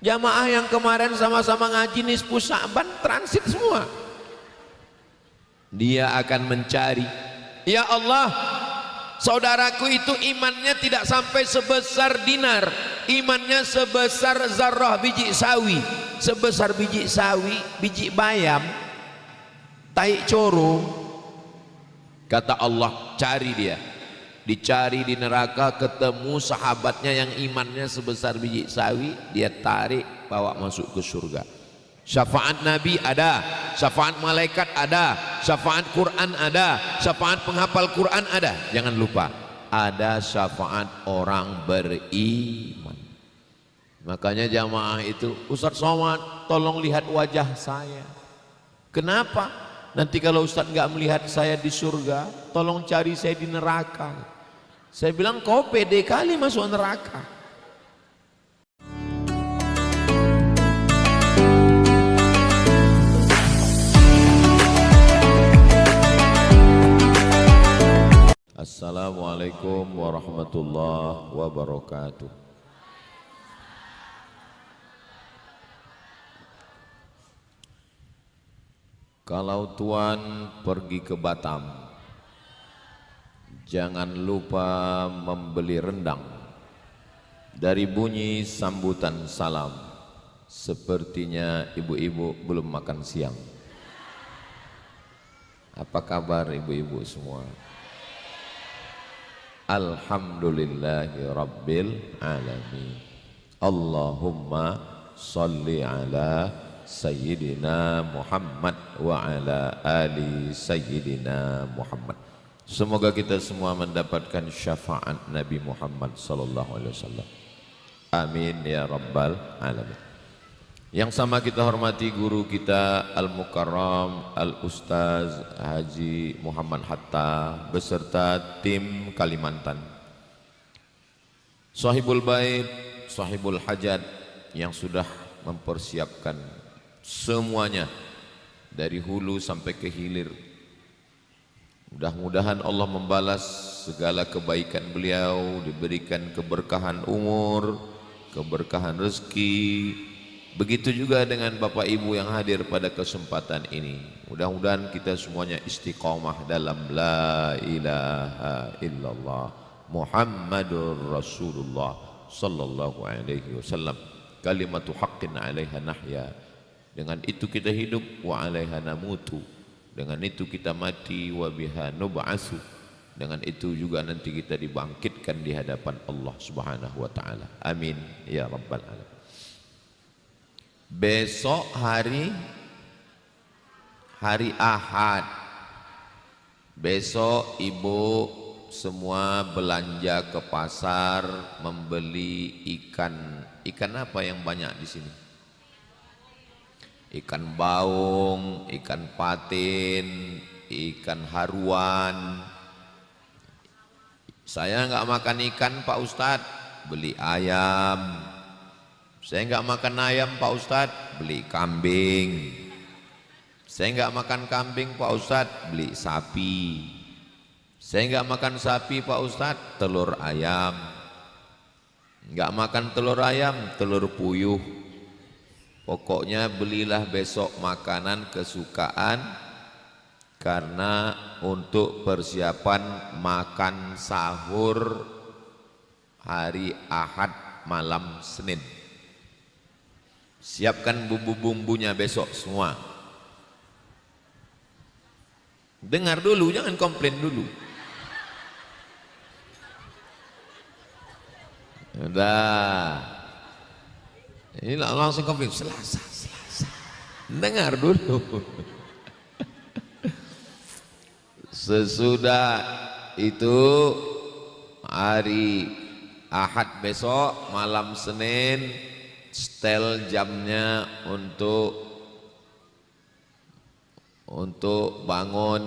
Jamaah yang kemarin sama-sama ngaji nisfu Sya'ban transit semua. Dia akan mencari, ya Allah, saudaraku itu imannya tidak sampai sebesar dinar, imannya sebesar zarrah biji sawi, sebesar biji sawi, biji bayam, tai coro. Kata Allah, cari dia. Dicari di neraka, ketemu sahabatnya yang imannya sebesar biji sawi, dia tarik bawa masuk ke surga. Syafaat Nabi ada, syafaat malaikat ada, syafaat Quran ada, syafaat penghafal Quran ada. Jangan lupa, ada syafaat orang beriman. Makanya jamaah itu, Ustaz Somad tolong lihat wajah saya. Kenapa? Nanti kalau Ustaz nggak melihat saya di surga, tolong cari saya di neraka. Saya bilang, kau pede kali masuk neraka. Assalamualaikum warahmatullahi wabarakatuh. Kalau Tuan pergi ke Batam, jangan lupa membeli rendang. Dari bunyi sambutan salam, sepertinya ibu-ibu belum makan siang. Apa kabar ibu-ibu semua? Alhamdulillahi Rabbil Alamin. Allahumma salli ala Sayyidina Muhammad wa ala ali Sayyidina Muhammad. Semoga kita semua mendapatkan syafaat Nabi Muhammad sallallahu alaihi wasallam. Amin ya rabbal alamin. Yang sama kita hormati guru kita Al-Mukarram Al-Ustaz Haji Muhammad Hatta beserta tim Kalimantan. Sahibul Bait, Sahibul Hajat yang sudah mempersiapkan semuanya dari hulu sampai ke hilir. Mudah-mudahan Allah membalas segala kebaikan beliau, diberikan keberkahan umur, keberkahan rezeki. Begitu juga dengan Bapak Ibu yang hadir pada kesempatan ini. Mudah-mudahan kita semuanya istiqomah dalam la ilaha illallah Muhammadur Rasulullah sallallahu alaihi wasallam. Kalimatu haqqin 'alaiha nahya. Dengan itu kita hidup, wa 'alaiha namutu. Dengan itu kita mati, wa biha nub'atsu. Dengan itu juga nanti kita dibangkitkan di hadapan Allah Subhanahu wa taala. Amin ya rabbal alamin. Besok hari Ahad. Besok ibu semua belanja ke pasar membeli ikan. Ikan apa yang banyak di sini? Ikan baung, ikan patin, ikan haruan. Saya nggak makan ikan Pak Ustadz, beli ayam. Saya nggak makan ayam Pak Ustadz, beli kambing. Saya nggak makan kambing Pak Ustadz, beli sapi. Saya nggak makan sapi Pak Ustadz, telur ayam. Nggak makan telur ayam, telur puyuh. Pokoknya belilah besok makanan kesukaan, karena untuk persiapan makan sahur hari Ahad malam Senin. Siapkan bumbu-bumbunya besok semua. Dengar dulu, jangan komplain dulu. Udah. Ini langsung komplain, Selasa. Dengar dulu. Sesudah itu hari Ahad besok malam Senin, setel jamnya untuk bangun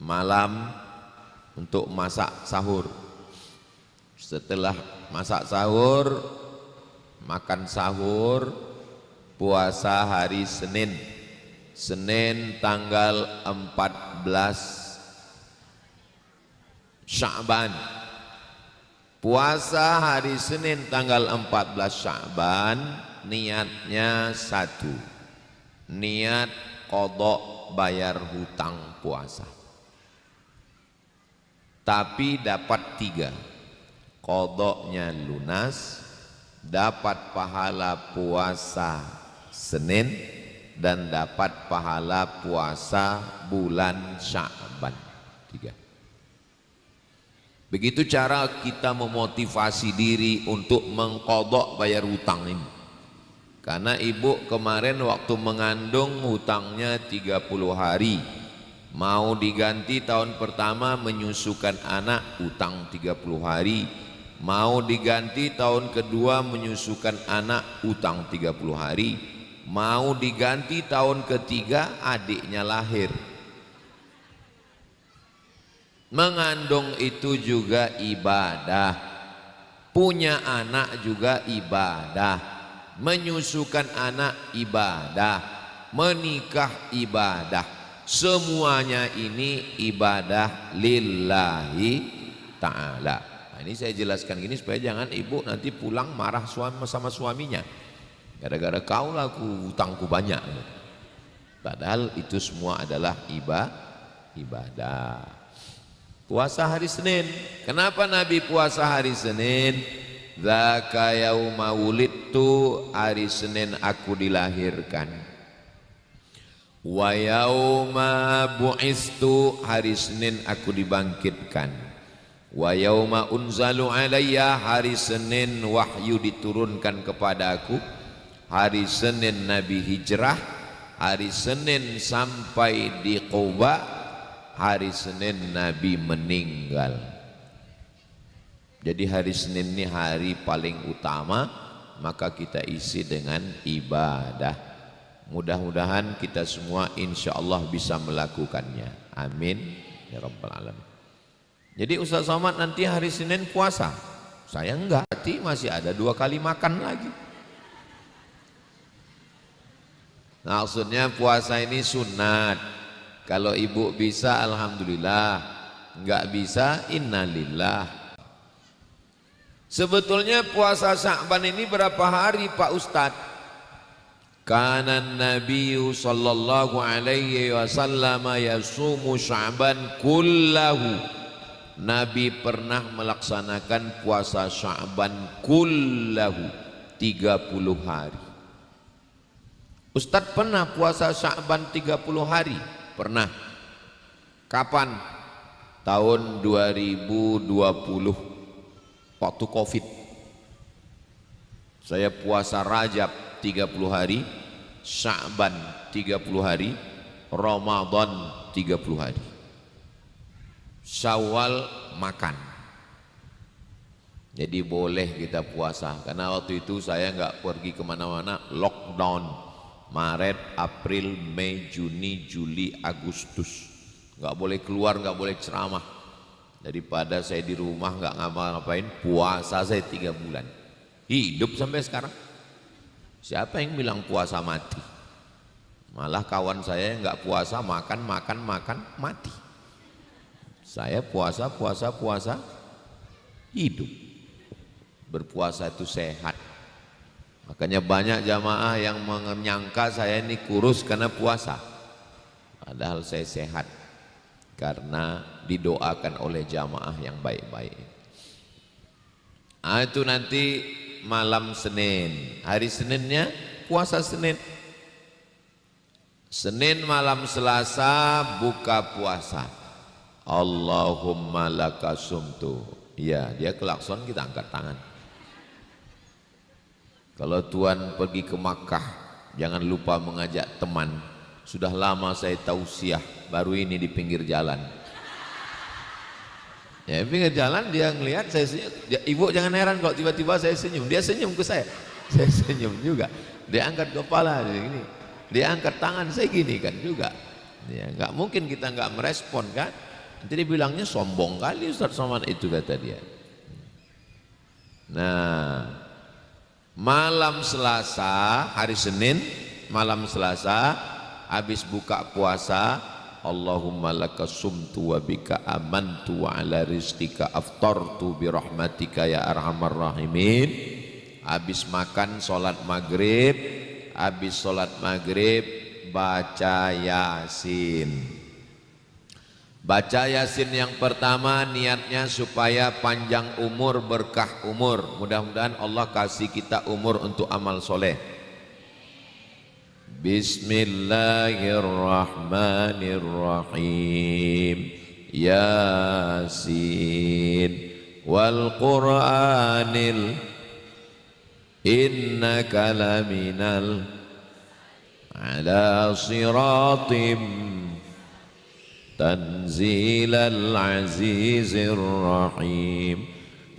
malam untuk masak sahur. Setelah masak sahur, makan sahur, puasa hari Senin. Senin tanggal 14 Sya'ban. Puasa hari Senin tanggal 14 Sya'ban, niatnya satu, niat qadha bayar hutang puasa. Tapi dapat tiga, qadhanya lunas, dapat pahala puasa Senin, dan dapat pahala puasa bulan Sya'ban. Tiga. Begitu cara kita memotivasi diri untuk mengqadha bayar hutang ini. Karena ibu kemarin waktu mengandung hutangnya 30 hari. Mau diganti tahun pertama menyusukan anak hutang 30 hari. Mau diganti tahun kedua menyusukan anak hutang 30 hari. Mau diganti tahun ketiga adiknya lahir. Mengandung itu juga ibadah, punya anak juga ibadah, menyusukan anak ibadah, menikah ibadah, semuanya ini ibadah lillahi ta'ala. Nah, ini saya jelaskan gini supaya jangan ibu nanti pulang marah sama suaminya, gara-gara kau lah hutangku banyak. Padahal itu semua adalah ibadah. Puasa hari Senin. Kenapa Nabi puasa hari Senin? Dzaka yauma wulidtu, hari Senin aku dilahirkan. Wa yauma bu'istu, hari Senin aku dibangkitkan. Wa yauma unzalu alayya, hari Senin wahyu diturunkan kepadaku. Hari Senin Nabi hijrah, hari Senin sampai di Quba, hari Senin Nabi meninggal. Jadi hari Senin ini hari paling utama, maka kita isi dengan ibadah. Mudah-mudahan kita semua insya Allah bisa melakukannya. Amin ya rabbal alamin. Jadi Ustaz Somad nanti hari Senin puasa, saya enggak, nanti masih ada 2 kali makan lagi. Nah, maksudnya puasa ini sunat. Kalau ibu bisa alhamdulillah, enggak bisa innalillah. Sebetulnya puasa Sya'ban ini berapa hari Pak Ustadz? Kana Nabi sallallahu alaihi wasallam yasumu Sya'ban kullahu. Nabi pernah melaksanakan puasa Sya'ban kullahu, 30 hari. Ustadz pernah puasa Sya'ban 30 hari? Pernah. Kapan? Tahun 2020 waktu Covid. Saya puasa Rajab 30 hari, Sya'ban 30 hari, Ramadan 30 hari. Syawal makan. Jadi boleh kita puasa, karena waktu itu saya nggak pergi kemana-mana, lockdown. Maret, April, Mei, Juni, Juli, Agustus, nggak boleh keluar, nggak boleh ceramah. Daripada saya di rumah nggak ngapa-ngapain, puasa saya 3 bulan. Hidup sampai sekarang. Siapa yang bilang puasa mati? Malah kawan saya nggak puasa, makan, mati. Saya puasa, hidup. Berpuasa itu sehat. Makanya banyak jamaah yang menyangka saya ini kurus karena puasa. Padahal saya sehat karena didoakan oleh jamaah yang baik-baik. Itu nanti malam Senin. Hari Seninnya puasa Senin. Senin malam Selasa buka puasa. Allahumma laka sumtu. Ya, dia klakson, kita angkat tangan. Kalau Tuhan pergi ke Makkah, jangan lupa mengajak teman. Sudah lama saya tausiah, baru ini di pinggir jalan. Ya, pinggir jalan dia ngelihat saya senyum. Ibu jangan heran kalau tiba-tiba saya senyum. Dia senyum ke saya senyum juga. Dia angkat kepala ini, dia angkat tangan saya gini kan juga. Ya, nggak mungkin kita nggak merespon kan. Nanti dibilangnya sombong kali Ustaz Somad itu, kata dia. Nah, malam Selasa, hari Senin, malam Selasa, habis buka puasa, Allahumma laka sumtu wa bika amantu wa ala rizqika aftartu bi rahmatika ya arhamar rahimin. Habis makan sholat maghrib, baca Yasin. Baca Yasin yang pertama niatnya supaya panjang umur, berkah umur. Mudah-mudahan Allah kasih kita umur untuk amal soleh. Bismillahirrahmanirrahim. Yasin wal Qur'anil innaka laminal ala siratim tanzilal azizir rahim.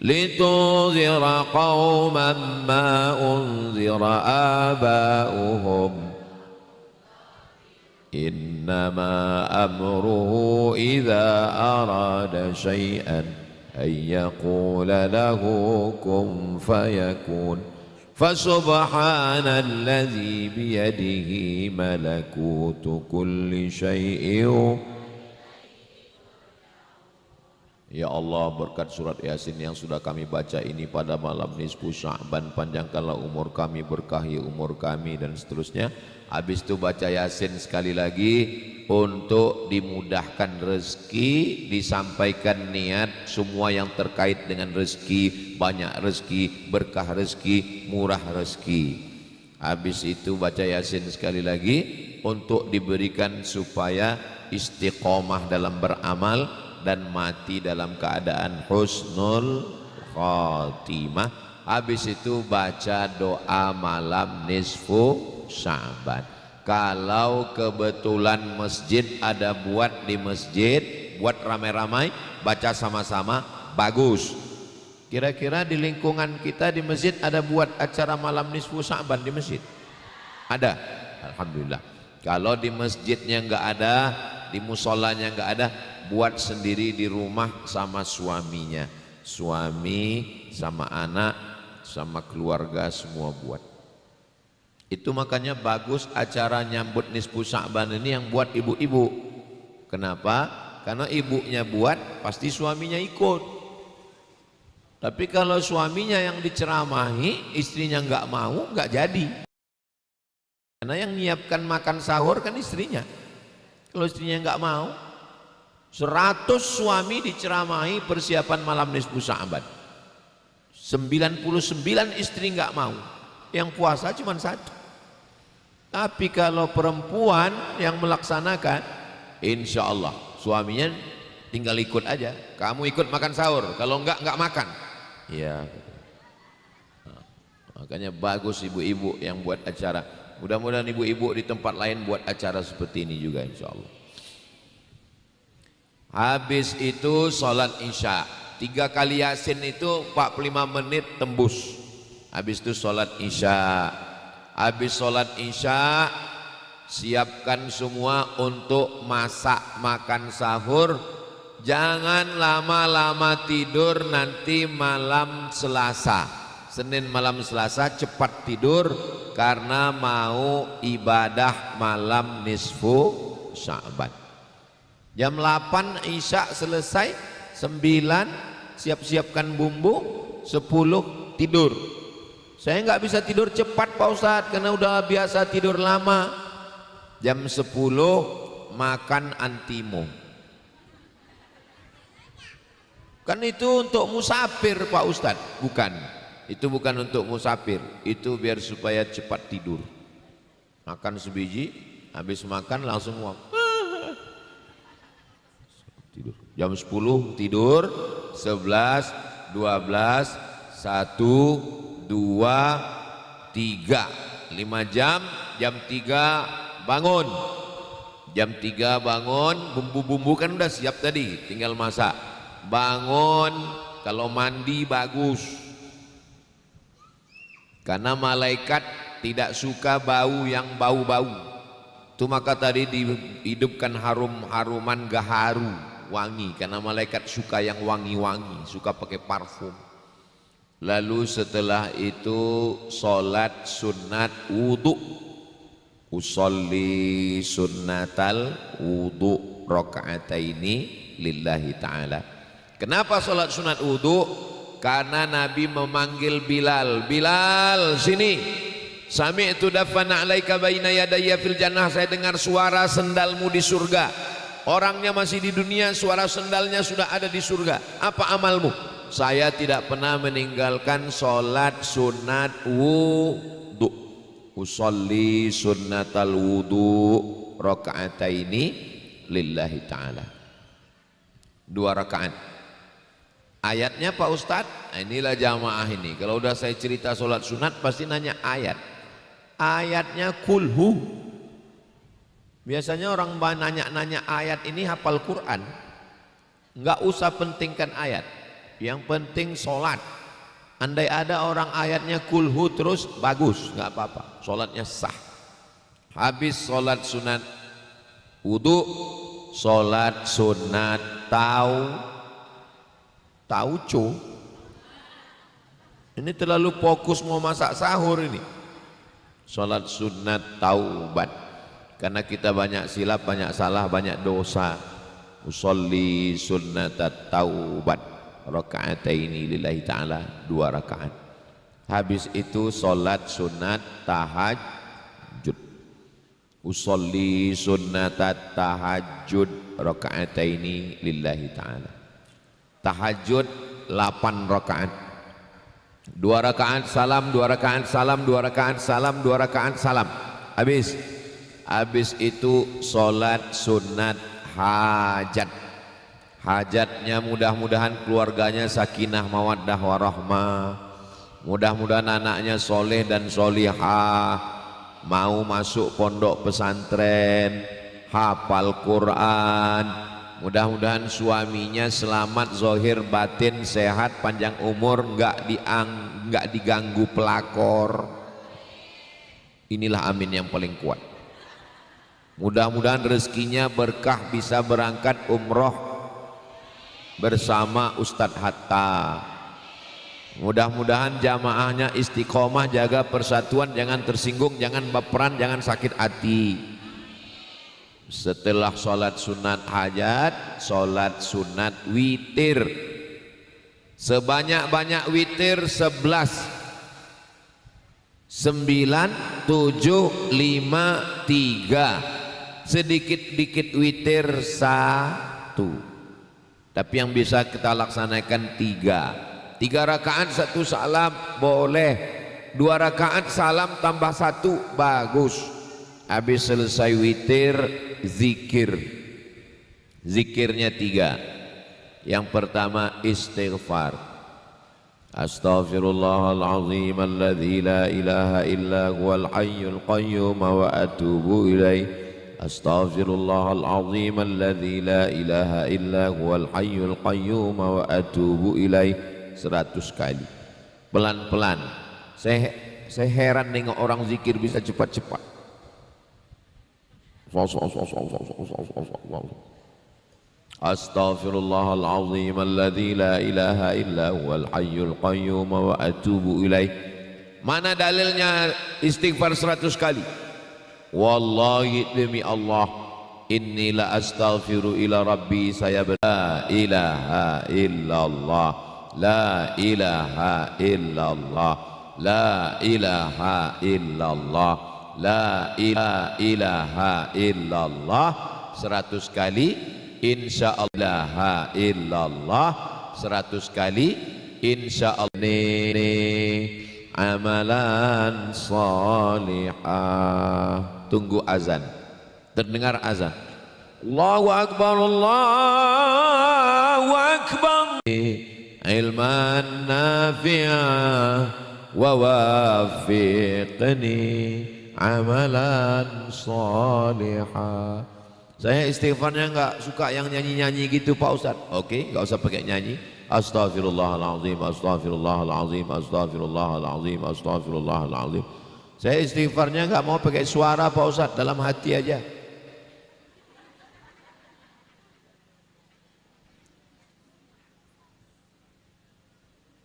Litunzira qauman ma unzira aba'uhum innama amruhu idza arada syai'an ay yaqula lahu kun fayakun. Fasubhanalladzi biyadihi malakutu kulli syai'in. Ya Allah, berkat surat Yasin yang sudah kami baca ini pada malam nisfu Sya'ban, panjangkanlah umur kami, berkahi umur kami, dan seterusnya. Habis itu baca Yasin sekali lagi untuk dimudahkan rezeki, disampaikan niat semua yang terkait dengan rezeki, banyak rezeki, berkah rezeki, murah rezeki. Habis itu baca Yasin sekali lagi untuk diberikan supaya istiqomah dalam beramal dan mati dalam keadaan husnul khatimah. Habis itu baca doa malam nisfu Sya'ban. Kalau kebetulan masjid ada buat di masjid, buat ramai-ramai, baca sama-sama, bagus. Kira-kira di lingkungan kita di masjid ada buat acara malam nisfu Sya'ban di masjid? Ada? Alhamdulillah. Kalau di masjidnya enggak ada, di musolanya enggak ada, buat sendiri di rumah sama suaminya, suami sama anak sama keluarga semua buat. Itu makanya bagus acara nyambut nisfu Sya'ban ini yang buat ibu-ibu. Kenapa? Karena ibunya buat pasti suaminya ikut. Tapi kalau suaminya yang diceramahi, istrinya nggak mau, nggak jadi. Karena yang nyiapkan makan sahur kan istrinya. Kalau istrinya nggak mau, 100 suami diceramahi persiapan malam nisfu Sya'ban, 99 istri nggak mau, yang puasa cuma 1. Tapi kalau perempuan yang melaksanakan, insya Allah suaminya tinggal ikut aja. Kamu ikut makan sahur, kalau enggak makan. Ya, makanya bagus ibu-ibu yang buat acara. Mudah-mudahan ibu-ibu di tempat lain buat acara seperti ini juga insya Allah. Habis itu sholat isya, 3 kali Yasin itu 45 menit tembus. Habis itu sholat isya. Habis sholat isya siapkan semua untuk masak makan sahur. Jangan lama-lama tidur, nanti malam Selasa, Senin malam Selasa cepat tidur karena mau ibadah malam nisfu Sya'ban. Jam 8 isya selesai, 9 siap-siapkan bumbu, 10 tidur. Saya nggak bisa tidur cepat Pak Ustadz karena udah biasa tidur lama. Jam 10 makan antimo. Kan itu untuk musafir Pak Ustadz? Bukan, itu bukan untuk musafir, itu biar supaya cepat tidur. Makan sebiji, habis makan langsung tidur. Jam 10 tidur, 11, 12, 1, 2, 3, 5 jam. Jam 3 bangun. Jam 3 bangun, bumbu-bumbu kan udah siap tadi, tinggal masak. Bangun, kalau mandi bagus. Karena malaikat tidak suka bau yang bau-bau. Itu maka tadi dihidupkan haruman gaharu, wangi, karena malaikat suka yang wangi-wangi, suka pakai parfum. Lalu setelah itu sholat sunat wudu, usolli sunnatal wudu, rakaataini lillahi ta'ala. Kenapa salat sunat wudu? Karena Nabi memanggil Bilal, Bilal sini. Sami'tu dafana alaika baina yadayya fil jannah, saya dengar suara sendalmu di surga. Orangnya masih di dunia, suara sendalnya sudah ada di surga. Apa amalmu? Saya tidak pernah meninggalkan sholat sunat wudu. Usolli sunnatal wudu rakaataini lillahi ta'ala. 2 rakaat. Ayatnya Pak Ustadz, inilah jamaah ini. Kalau udah saya cerita sholat sunat pasti nanya ayat. Ayatnya kulhu. Biasanya orang nanya ayat ini hafal Quran. Enggak usah pentingkan ayat. Yang penting sholat. Andai ada orang ayatnya kulhu terus bagus, enggak apa-apa. Sholatnya sah. Habis sholat sunat wudu, sholat sunat tauco. Ini terlalu fokus mau masak sahur ini. Sholat sunat taubat. Karena kita banyak silap, banyak salah, banyak dosa. Usolli sunat taubat rakaataini lillahi ta'ala, 2 rakaat. Habis itu sholat sunat tahajud. Usolli sunat tahajud rakaataini lillahi ta'ala. Tahajud 8 rakaat. 2 rakaat salam, 2 rakaat salam, 2 rakaat salam, 2 rakaat salam. Habis itu sholat sunat hajat. Hajatnya mudah-mudahan keluarganya sakinah mawaddah warahmah. Mudah-mudahan anaknya soleh dan solihah, mau masuk pondok pesantren, hafal Quran. Mudah-mudahan suaminya selamat zahir batin, sehat, panjang umur, enggak diganggu pelakor. Inilah amin yang paling kuat. Mudah-mudahan rezekinya berkah, bisa berangkat umroh bersama Ustadz Hatta. Mudah-mudahan jamaahnya istiqomah, jaga persatuan, jangan tersinggung, jangan baperan, jangan sakit hati. Setelah sholat sunat hajat, sholat sunat witir. Sebanyak-banyak witir 11, 9, 7, 5, 3. Sedikit-dikit witir 1. Tapi yang bisa kita laksanakan 3. 3 rakaat 1 salam boleh. 2 rakaat salam tambah 1 bagus. Habis selesai witir, zikir. Zikirnya 3. Yang pertama istighfar. Astaghfirullahalazim alladzi la ilaha illa huwal hayyul qayyum wa atubu ilaih. Astaghfirullahalazim alladzi la ilaha illa huwal hayyul qayyum wa atubu ilaih 100 kali. Pelan-pelan. Saya heran nengok orang zikir bisa cepat-cepat. Astaghfirullahalazim alladzi la ilaha illa huwal hayyul qayyum wa atubu ilaih. Mana dalilnya istighfar 100 kali? Wallahi demi Allah, inni la astaghfiru ila rabbi, saya la ilaha illallah, la ilaha illallah, la ilaha illallah, la ilaha illallah 100 kali. Insyaallah illallah 100 kali. Insyaallah ini amalan salihah. Tunggu azan. Terdengar azan. Allahu akbar, Allahu akbar. Ilman nafi'ah wa wafiqni amalan salihah. Saya istighfarnya enggak suka yang nyanyi-nyanyi gitu Pak Ustaz. Oke, enggak usah pakai nyanyi. Astaghfirullahalazim, astaghfirullahalazim, astaghfirullahalazim, astaghfirullahalazim. Saya istighfarnya enggak mau pakai suara Pak Ustaz, dalam hati aja.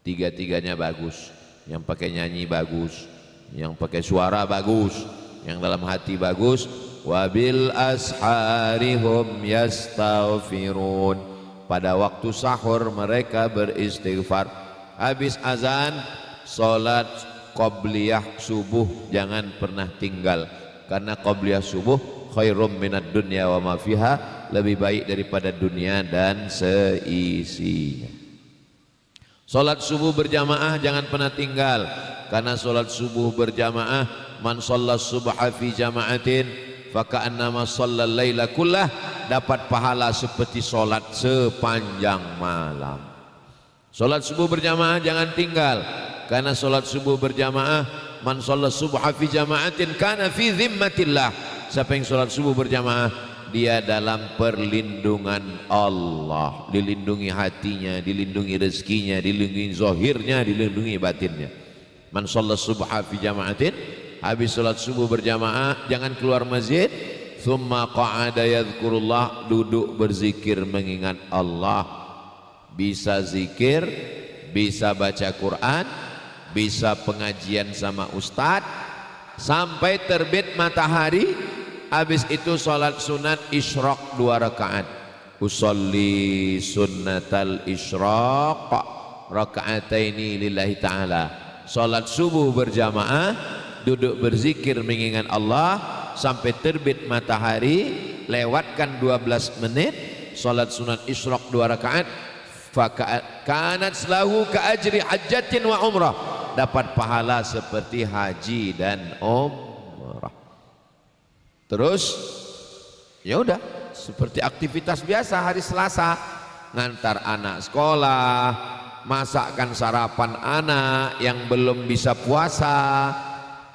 Tiga-tiganya bagus. Yang pakai nyanyi bagus, yang pakai suara bagus, yang dalam hati bagus. wabil asharihum yastaghfirun. Pada waktu sahur mereka beristighfar. Habis azan salat qabliyah subuh jangan pernah tinggal, karena qabliyah subuh khairum minad dunya wa ma fiha, lebih baik daripada dunia dan seisinya. Salat subuh berjamaah jangan pernah tinggal, karena salat subuh berjamaah man shalla subha fi jama'atin faka'annama shallal laila kullah, dapat pahala seperti salat sepanjang malam. Salat subuh berjamaah jangan tinggal, karena salat subuh berjamaah man shalla subha fi jama'atin kana fi dhimmatillah. Siapa yang salat subuh berjamaah dia dalam perlindungan Allah, dilindungi hatinya, dilindungi rezekinya, dilindungi zahirnya, dilindungi batinnya. Man shalla subha fi jama'atin, habis salat subuh berjamaah jangan keluar masjid, thumma qa'ada yadhkurullah, duduk berzikir mengingat Allah. Bisa zikir, bisa baca Quran, bisa pengajian sama ustad sampai terbit matahari. Habis itu salat sunat isyraq 2 rakaat. Usolli sunnatal isyraq raka'ataini lillahi ta'ala. Salat subuh berjamaah, duduk berzikir mengingat Allah sampai terbit matahari, lewatkan 12 menit. Salat sunat isyraq 2 rakaat, kanat lahu ka ajri hajjatin wa umrah, dapat pahala seperti haji dan umrah. Terus ya udah seperti aktivitas biasa hari Selasa, ngantar anak sekolah, masakkan sarapan anak yang belum bisa puasa,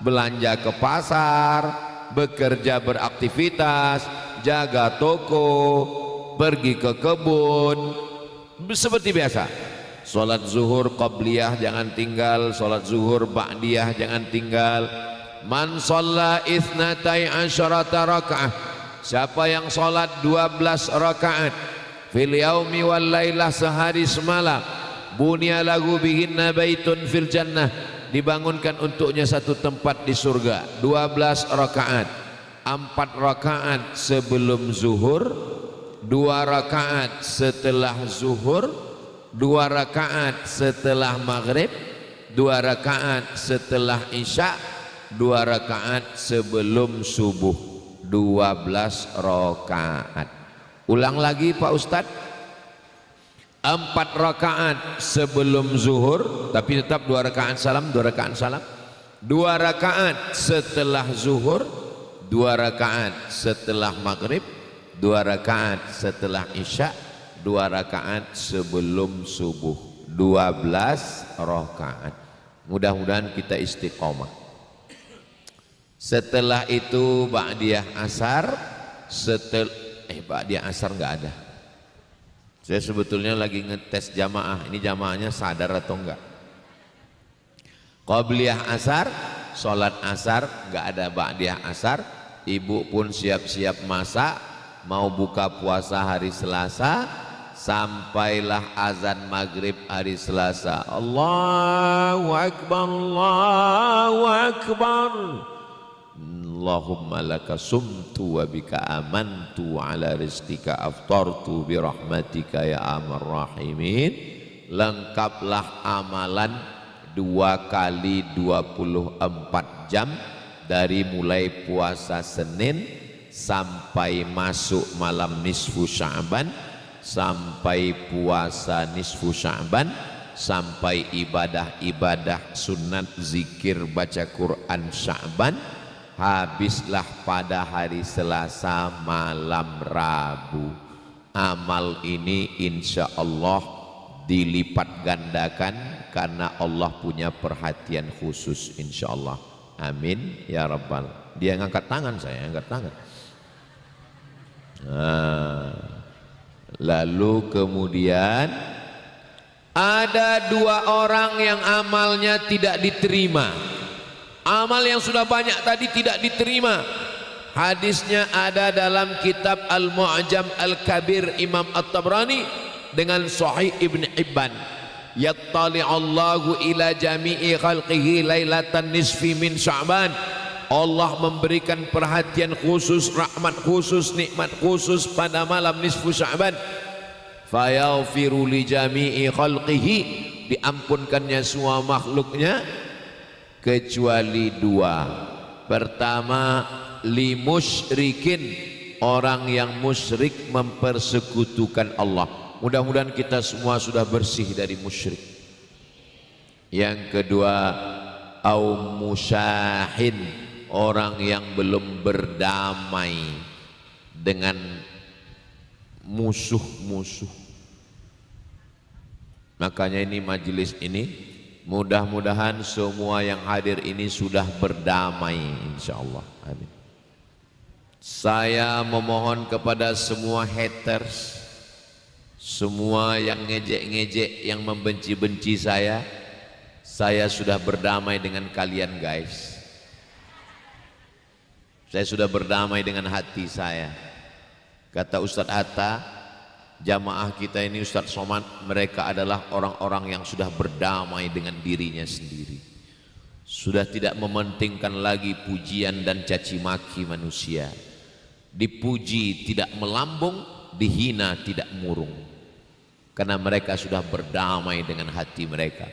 belanja ke pasar, bekerja beraktivitas, jaga toko, pergi ke kebun, seperti biasa. Salat zuhur qabliyah jangan tinggal, salat zuhur ba'diyah jangan tinggal. Man shalla itsnatai asyarata rakaah, siapa yang salat 12 rakaat fil yaumi wal lailah, sehari semalam, bunya lahu bihinna baitun fil jannah, dibangunkan untuknya satu tempat di surga. 12 rakaat, 4 rakaat sebelum zuhur, 2 rakaat setelah zuhur, 2 rakaat setelah maghrib, 2 rakaat setelah isya, 2 rakaat sebelum subuh. 12 rakaat. Ulang lagi Pak Ustadz. 4 rakaat sebelum zuhur, tapi tetap 2 rakaat salam, 2 rakaat salam. 2 rakaat setelah zuhur, 2 rakaat setelah maghrib, 2 rakaat setelah isya, 2 rakaat sebelum subuh. 12 rakaat. Mudah-mudahan kita istiqomah. Setelah itu ba'diyah asar, ba'diyah asar nggak ada. Saya sebetulnya lagi ngetes jamaah, ini jamaahnya sadar atau enggak. Qabliyah asar, sholat asar nggak ada ba'diyah asar. Ibu pun siap-siap masak, mau buka puasa hari Selasa, sampailah azan maghrib hari Selasa. Allahu Akbar, Allahu Akbar. Allahumma laka sumtu wa bika amantu ala rizqika aftartu bi rahmatika ya amar rahimin. Lengkaplah amalan 2 kali 24 jam dari mulai puasa Senin sampai masuk malam nisfu Sya'ban, sampai puasa nisfu Sya'ban, sampai ibadah-ibadah sunat zikir baca Quran Sya'ban. Habislah pada hari Selasa malam Rabu. Amal ini insya Allah dilipat gandakan karena Allah punya perhatian khusus insya Allah. Amin ya rabbal. Dia ngangkat tangan, saya angkat tangan. Nah, lalu kemudian ada 2 orang yang amalnya tidak diterima. Amal yang sudah banyak tadi tidak diterima. Hadisnya ada dalam kitab Al-Mu'jam Al-Kabir Imam At-Tabrani dengan Sahih Ibn Hibban. Yattali'allahu ila jami'i khalqihi lailatan nisfi min Sya'ban Allah memberikan perhatian khusus, rahmat khusus, nikmat khusus pada malam nisfu Sya'ban. Fayaghfiru li jami'i khalqihi, diampunkannya semua makhluknya kecuali dua. Pertama, li musyrikin, orang yang musyrik mempersekutukan Allah. Mudah-mudahan kita semua sudah bersih dari musyrik. Yang kedua, au musyahin, orang yang belum berdamai dengan musuh-musuh. Makanya ini majelis ini, mudah-mudahan semua yang hadir ini sudah berdamai insyaallah. Amin. Saya memohon kepada semua haters, semua yang ngejek-ngejek, yang membenci-benci saya sudah berdamai dengan kalian guys. Saya sudah berdamai dengan hati saya. Kata Ustadz Hatta, jamaah kita ini Ustadz Somad, mereka adalah orang-orang yang sudah berdamai dengan dirinya sendiri. Sudah tidak mementingkan lagi pujian dan caci maki manusia. Dipuji tidak melambung, dihina tidak murung. Karena mereka sudah berdamai dengan hati mereka.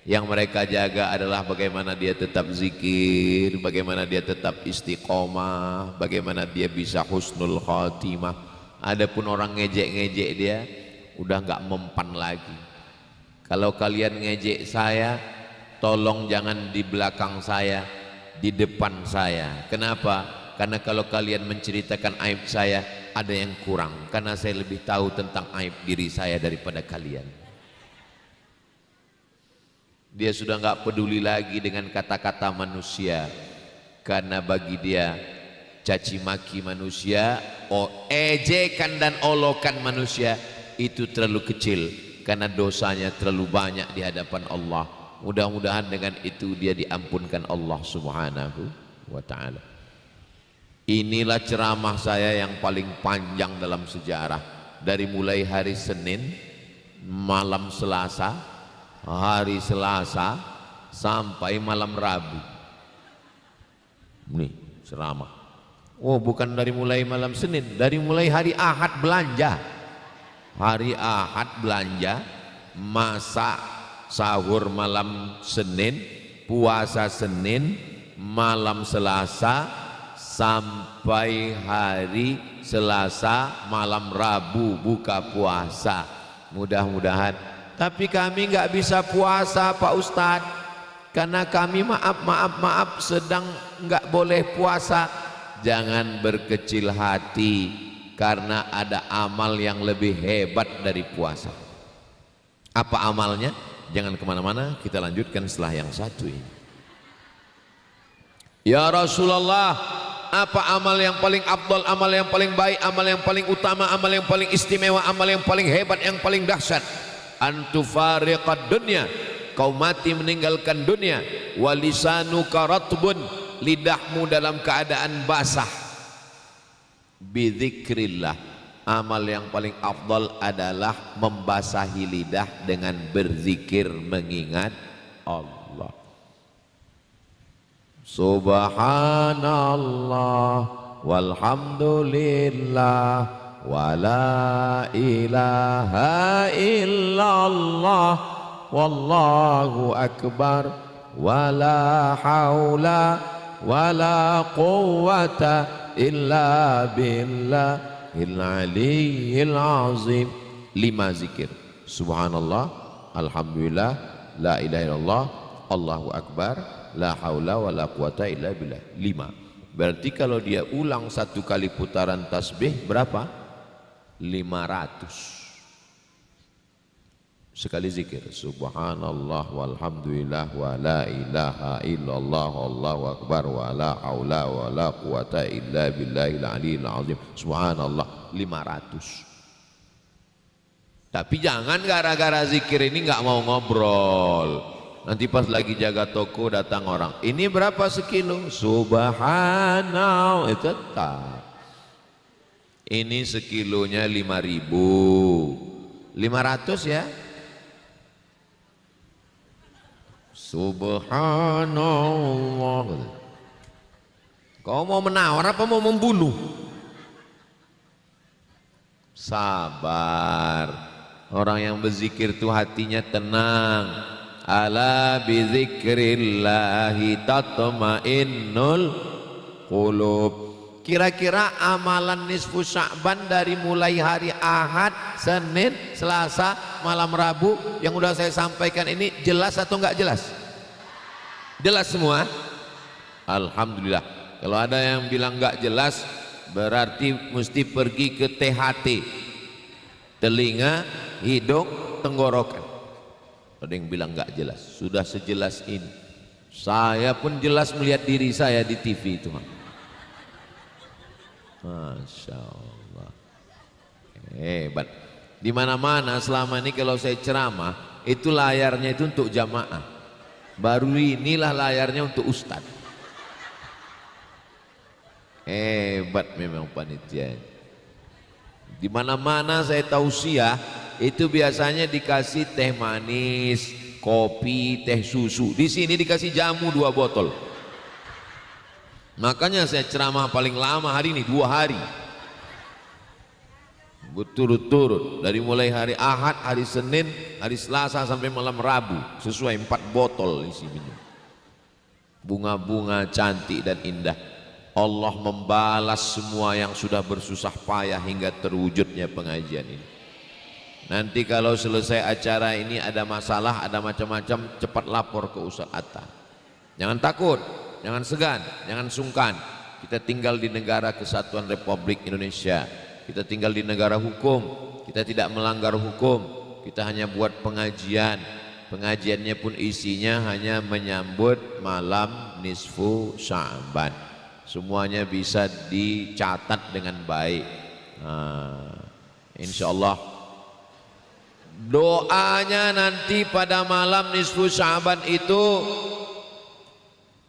Yang mereka jaga adalah bagaimana dia tetap zikir, bagaimana dia tetap istiqomah, bagaimana dia bisa husnul khatimah. Adapun orang ngejek-ngejek dia udah nggak mempan lagi. Kalau kalian ngejek saya, tolong jangan di belakang saya, di depan saya. Kenapa? Karena kalau kalian menceritakan aib saya, ada yang kurang. Karena saya lebih tahu tentang aib diri saya daripada kalian. Dia sudah nggak peduli lagi dengan kata-kata manusia, karena bagi dia caci maki manusia, ejekan dan olokan manusia itu terlalu kecil, karena dosanya terlalu banyak di hadapan Allah. Mudah-mudahan dengan itu dia diampunkan Allah Subhanahu wa ta'ala. Inilah ceramah saya yang paling panjang dalam sejarah, dari mulai hari Senin malam Selasa, hari Selasa sampai malam Rabu. Nih ceramah. Oh, bukan dari mulai malam Senin, dari mulai hari Ahad belanja. Hari Ahad belanja, masak sahur malam Senin, puasa Senin, malam Selasa sampai hari Selasa malam Rabu buka puasa. Mudah-mudahan. Tapi kami nggak bisa puasa Pak Ustadz, karena kami maaf sedang nggak boleh puasa. Jangan berkecil hati, karena ada amal yang lebih hebat dari puasa. Apa amalnya? Jangan kemana-mana, kita lanjutkan setelah yang satu ini. Ya Rasulullah, apa amal yang paling afdal, amal yang paling baik, amal yang paling utama, amal yang paling istimewa, amal yang paling hebat, yang paling dahsyat? Antufariqad dunya, kau mati meninggalkan dunia. Walisanuka ratbun, lidahmu dalam keadaan basah. Bidzikrillah, amal yang paling afdal adalah membasahi lidah dengan berzikir, mengingat Allah. Subhanallah walhamdulillah wa la ilaha illallah wallahu akbar wa la haula wa la quwwata illa billahil aliyyil azim. 5 zikir. Subhanallah, alhamdulillah, la ilaha illallah, Allahu akbar, la haula wa la quwwata illa billah. 5. Berarti kalau dia ulang 1 kali putaran tasbih berapa? 500 sekali zikir. Subhanallah walhamdulillah wa la ilaha illallah Allahu akbar wa la haula wa la quwwata illa billahil aliyyil azim. Subhanallah 500. Tapi jangan gara-gara zikir ini nggak mau ngobrol. Nanti pas lagi jaga toko datang orang, ini berapa sekilo? Subhanallah, itu tetap. Ini sekilonya 5.000, 500 ya. Subhanallah. Kau mau menawar apa mau membunuh? Sabar. Orang yang berzikir itu hatinya tenang. Ala bizikrillahi tatmainnul qulub. Kira-kira amalan nisfu Sya'ban dari mulai hari Ahad, Senin, Selasa, malam Rabu yang udah saya sampaikan ini jelas atau enggak jelas? Jelas semua? Alhamdulillah. Kalau ada yang bilang enggak jelas, berarti mesti pergi ke THT, telinga, hidung, tenggorokan. Ada yang bilang enggak jelas. Sudah sejelas ini. Saya pun jelas melihat diri saya di TV itu. Masya Allah, hebat. Di mana-mana selama ini kalau saya ceramah itu layarnya itu untuk jamaah. Baru inilah layarnya untuk ustadz. Hebat memang panitia. Di mana-mana saya tausiah itu biasanya dikasih teh manis, kopi, teh susu. Di sini dikasih jamu 2 botol. Makanya saya ceramah paling lama hari ini 2 hari berturut-turut, dari mulai hari Ahad, hari Senin, hari Selasa sampai malam Rabu, sesuai 4 botol isi minum. Bunga-bunga cantik dan indah. Allah membalas semua yang sudah bersusah payah hingga terwujudnya pengajian ini. Nanti kalau selesai acara ini ada masalah, ada macam-macam, cepat lapor ke Ustaz Atta. Jangan takut, jangan segan, jangan sungkan. Kita tinggal di negara kesatuan Republik Indonesia. Kita tinggal di negara hukum. Kita tidak melanggar hukum. Kita hanya buat pengajian. Pengajiannya pun isinya hanya menyambut malam nisfu Sya'ban. Semuanya bisa dicatat dengan baik. Insya Allah doanya nanti pada malam nisfu Sya'ban itu,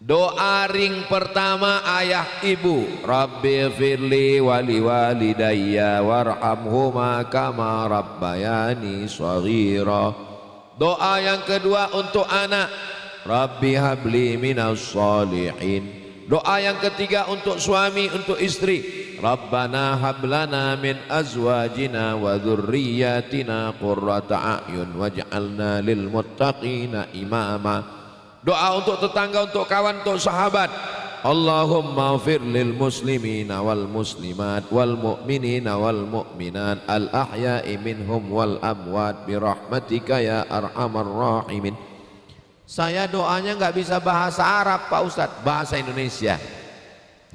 doa ring pertama ayah ibu, Rabbi firli wali walidayya warhamhuma kama rabbayani shaghira. Doa yang kedua untuk anak, Rabbi habli minas shalihin. Doa yang ketiga untuk suami, untuk istri, Rabbana hablana min azwajina wa dhurriyyatina qurrata a'yun waj'alna lil muttaqina imama. Doa untuk tetangga, untuk kawan, untuk sahabat, Allahumma fir lil muslimina wal muslimat wal mu'minina wal mu'minat al ahya'i minhum wal amwat bi rahmatika ya arhamar rahimin. Saya doanya nggak bisa bahasa Arab Pak Ustadz, bahasa Indonesia.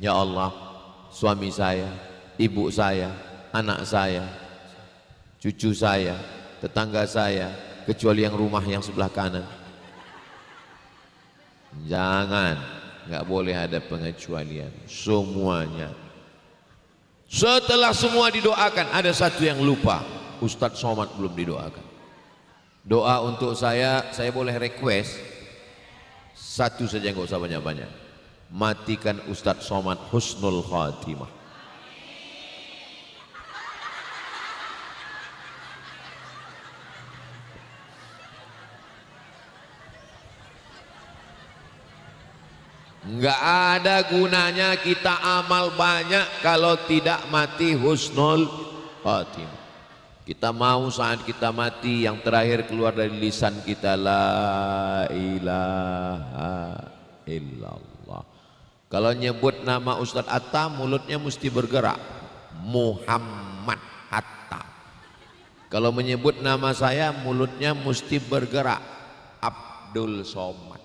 Ya Allah, suami saya, ibu saya, anak saya, cucu saya, tetangga saya, kecuali yang rumah yang sebelah kanan. Jangan, nggak boleh ada pengecualian, semuanya. Setelah semua didoakan, ada satu yang lupa, Ustadz Somad belum didoakan. Doa untuk saya boleh request satu saja, nggak usah banyak-banyak. Matikan Ustadz Somad husnul khatimah. Enggak ada gunanya kita amal banyak kalau tidak mati husnul khatimah. Kita mau saat kita mati yang terakhir keluar dari lisan kita la ilaha illallah. Kalau nyebut nama Ustadz Atta mulutnya mesti bergerak, Muhammad Atta. Kalau menyebut nama saya mulutnya mesti bergerak, Abdul Somad.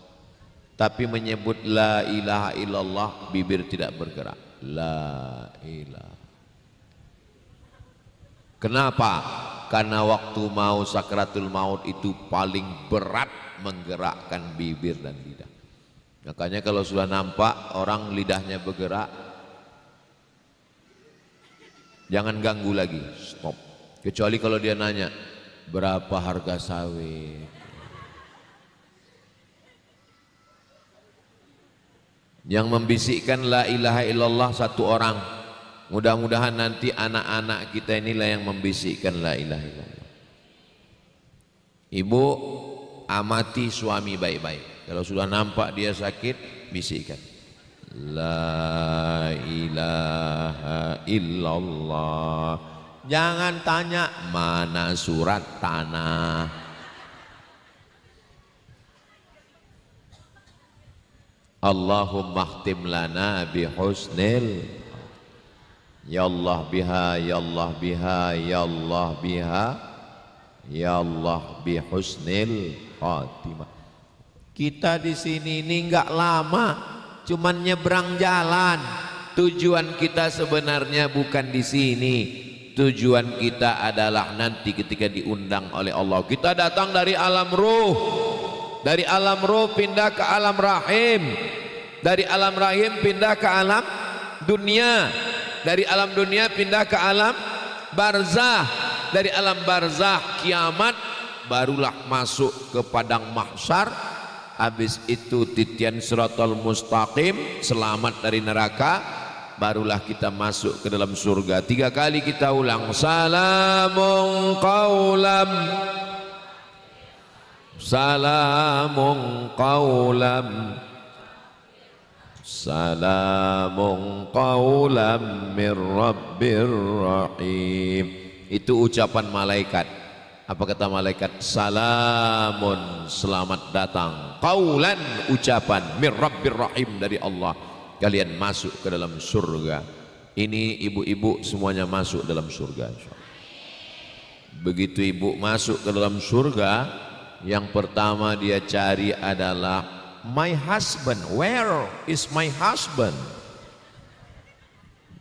Tapi menyebut la ilaha illallah bibir tidak bergerak, la ilaha. Kenapa? Karena waktu mau sakratul maut itu paling berat menggerakkan bibir dan lidah. Makanya kalau sudah nampak orang lidahnya bergerak, jangan ganggu lagi, stop. Kecuali kalau dia nanya, berapa harga sawit? Yang membisikkan la ilaha illallah satu orang. Mudah-mudahan nanti anak-anak kita inilah yang membisikkan la ilaha illallah. Ibu amati suami baik-baik. Kalau sudah nampak dia sakit, bisikkan la ilaha illallah. Jangan tanya mana surat tanah. Allahumma khtim lana bihusnil, ya Allah biha, ya Allah biha, ya Allah biha, ya Allah bihusnil khatimah. Kita di sini ini enggak lama, cuman nyebrang jalan. Tujuan kita sebenarnya bukan di sini. Tujuan kita adalah nanti ketika diundang oleh Allah. Kita datang dari alam ruh. Dari alam ruh pindah ke alam rahim. Dari alam rahim pindah ke alam dunia. Dari alam dunia pindah ke alam barzah. Dari alam barzah kiamat, barulah masuk ke padang mahsyar. Habis itu titian siratal mustaqim, selamat dari neraka, barulah kita masuk ke dalam surga. 3 kali kita ulang, salamun qaulam, salamun qaulam, salamun qaulam mir rabbir rahim. Itu ucapan malaikat. Apa kata malaikat? Salamun, selamat datang. Qaulan, ucapan, mir rabbir rahim, dari Allah. Kalian masuk ke dalam surga. Ini ibu-ibu semuanya masuk dalam surga. Begitu ibu masuk ke dalam surga, yang pertama dia cari adalah my husband. Where is my husband?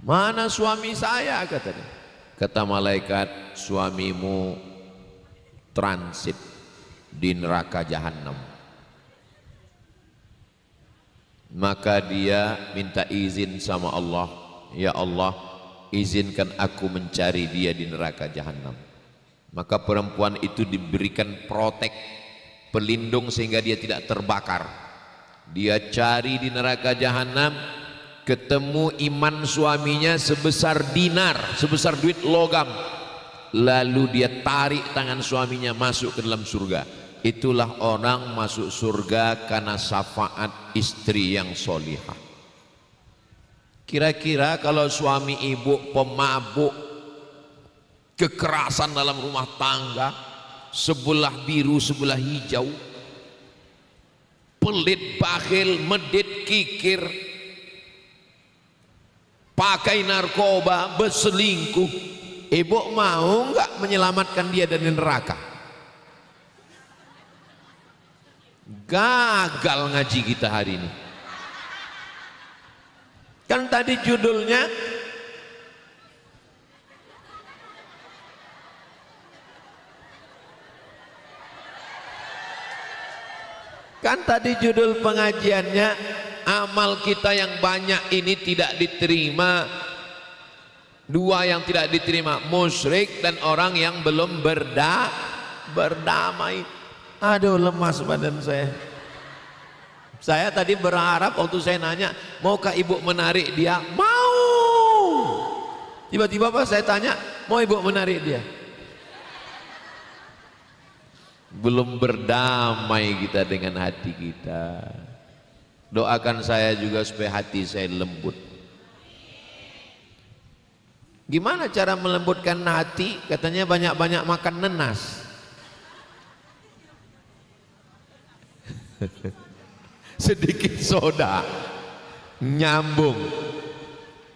Mana suami saya, katanya. Kata malaikat, suamimu transit di neraka jahanam. Maka dia minta izin sama Allah, ya Allah, izinkan aku mencari dia di neraka jahanam. Maka perempuan itu diberikan protek, pelindung sehingga dia tidak terbakar. Dia cari di neraka jahanam, ketemu iman suaminya sebesar dinar, sebesar duit logam. Lalu dia tarik tangan suaminya masuk ke dalam surga. Itulah orang masuk surga karena syafaat istri yang solihah. Kira-kira kalau suami ibu pemabuk, kekerasan dalam rumah tangga, sebelah biru sebelah hijau, pelit, bakhil, medit, kikir, pakai narkoba, berselingkuh, ibu mau enggak menyelamatkan dia dari neraka? Gagal ngaji kita hari ini. Kan tadi judulnya judul pengajiannya, amal kita yang banyak ini tidak diterima. 2 yang tidak diterima, musyrik dan orang yang belum berdamai. Aduh, lemas badan saya. Saya tadi berharap waktu saya nanya, maukah ibu menarik dia? Mau. Tiba-tiba pas saya tanya, mau ibu menarik dia? Belum berdamai kita dengan hati kita. Doakan saya juga supaya hati saya lembut. Gimana cara melembutkan hati? Katanya banyak-banyak makan nenas. Sedikit soda, nyambung.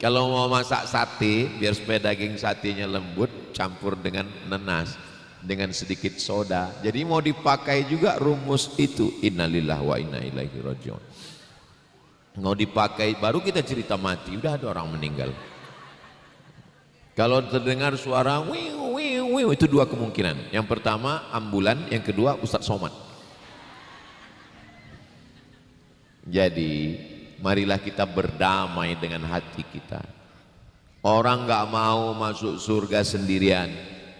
Kalau mau masak sate, biar supaya daging satenya lembut, campur dengan nenas, dengan sedikit soda. Jadi mau dipakai juga rumus itu, innalillahi wa inna ilaihi rajiun. Mau dipakai, baru kita cerita mati, udah ada orang meninggal. Kalau terdengar suara wiu wiu wiu, itu 2 kemungkinan. Yang pertama ambulan, yang kedua Ustadz Somad. Jadi marilah kita berdamai dengan hati kita. Orang nggak mau masuk surga sendirian,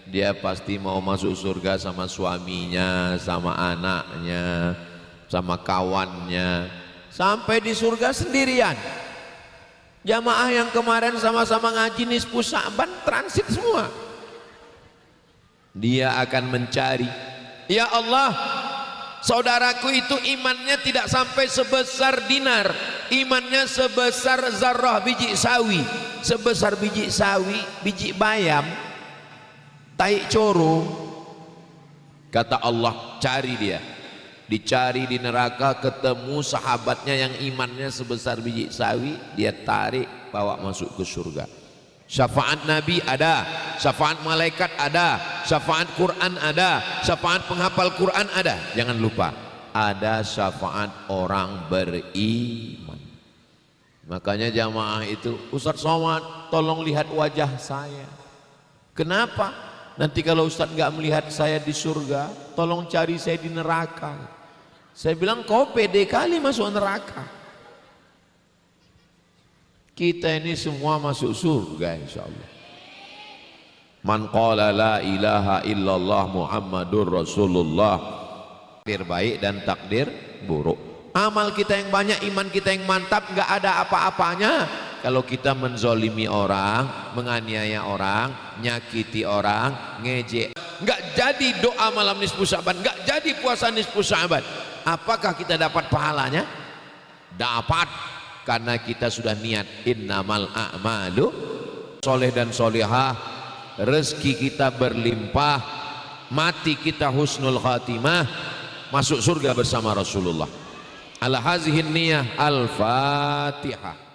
dia pasti mau masuk surga sama suaminya, sama anaknya, sama kawannya. Sampai di surga sendirian. Jamaah yang kemarin sama-sama ngaji nisfu Sya'ban transit semua. Dia akan mencari, ya Allah, saudaraku itu imannya tidak sampai sebesar dinar, imannya sebesar zarrah biji sawi, sebesar biji sawi, biji bayam, tai coro. Kata Allah, cari dia, dicari di neraka, ketemu sahabatnya yang imannya sebesar biji sawi, dia tarik bawa masuk ke surga. Syafaat Nabi ada, syafaat malaikat ada, syafaat Quran ada, syafaat penghafal Quran ada. Jangan lupa, ada syafaat orang beriman. Makanya jamaah itu, Ustaz Somad tolong lihat wajah saya. Kenapa? Nanti kalau Ustaz nggak melihat saya di surga, tolong cari saya di neraka. Saya bilang, kau pede kali masuk neraka. Kita ini semua masuk surga insyaallah. Man qala la ilaha illallah Muhammadur Rasulullah. Takdir baik dan takdir buruk. Amal kita yang banyak, iman kita yang mantap, nggak ada apa-apanya kalau kita menzolimi orang, menganiaya orang, nyakiti orang, ngejek. Nggak jadi doa malam nisfu Sya'ban, nggak jadi puasa nisfu Sya'ban. Apakah kita dapat pahalanya? Dapat. Karena kita sudah niat, innamal a'malu soleh dan solehah, rezeki kita berlimpah, mati kita husnul khatimah, masuk surga bersama Rasulullah. Ala hazihin niyah, al-Fatihah.